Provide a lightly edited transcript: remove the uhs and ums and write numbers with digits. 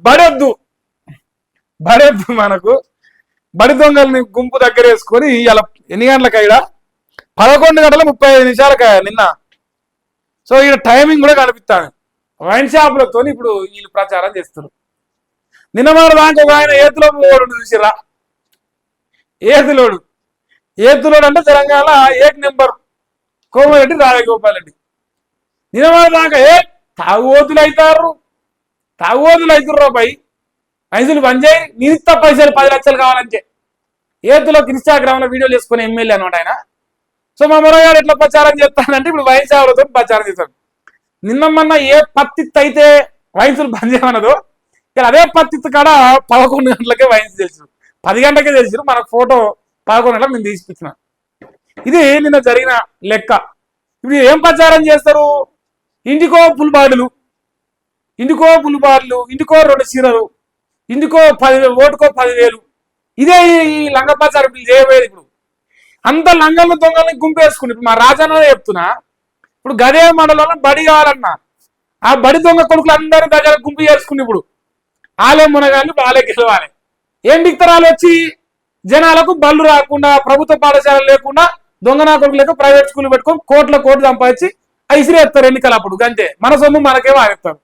బడొద్దు బడొద్దు మనకు బడి దొంగల్ని గుంపు దగ్గర వేసుకొని ఇలా ఎన్ని గంటలకు ఇక్కడ 11:35 నిన్న. సో ఇక్కడ టైమింగ్ కూడా కనిపిస్తాను. వైన్ షాపులతో ఇప్పుడు వీళ్ళు ప్రచారం చేస్తారు. నిన్న మన దాంట్లో ఒక ఆయన ఏతులో చూసిరా, ఏతులోడు అంటే తెలంగాణ ఏక్ నెంబర్ కోమరెడ్డి రాజగోపాల్ రెడ్డి. నిన్న మన దాకా తాగుబోతులు అవుతారు రాబాయి, పైసలు బంద్ చేయి, నిరుత్త పైసలు 10 లక్షలు కావాలంటే. ఏతులోకి ఇన్స్టాగ్రామ్ లో వీడియోలు చేసుకుని ఎమ్మెల్యే అనమాట ఆయన. సో మా మొరగాడు ఎట్లా ప్రచారం చేస్తానంటే ఇప్పుడు వైన్ షాపులతో ప్రచారం చేస్తాడు. నిన్న మొన్న ఏ పత్తిత్తు అయితే వైన్సులు బంద్ చేయమన్నదో ఇక్కడ అదే పత్తిత్తు కాడ 11 గంటలకే వైన్స్ తెలిసారు, 10 గంటలకే తెలిసారు. మనకు ఫోటో 11 గంటలకు నేను తీసిపించిన. ఇది నిన్న జరిగిన లెక్క. ఇప్పుడు ఏం ప్రచారం చేస్తారు? ఇంటికో పులిబాడులు, ఇంటికో 2 చీరలు, ఇంటికో 10,000, ఓటుకో 10,000. ఇదే ఈ లంగ ప్రచారం చేయబోయేది. ఇప్పుడు అంత లంగలను దొంగల్ని గుంపేసుకుని ఇప్పుడు మా రాజన్న చెప్తున్నా, ఇప్పుడు గదే మండలంలో బడి కావాలన్నా ఆ బడి దొంగ కొడుకులు అందరూ దగ్గర గుంపు చేసుకుని ఇప్పుడు ఆలే మునగాన్ని బాలే గెలవాలి. ఏం దిక్తారు వాళ్ళు వచ్చి జనాలకు బళ్ళు రాకుండా, ప్రభుత్వ పాఠశాలలు లేకుండా దొంగనా కొడుకు లేక ప్రైవేట్ స్కూల్ పెట్టుకొని కోట్ల సంపాదించి ఐసిరేస్తారు ఎన్నికలు. అప్పుడు అంతే, మన సొమ్ము మనకేమో ఆరేస్తారు.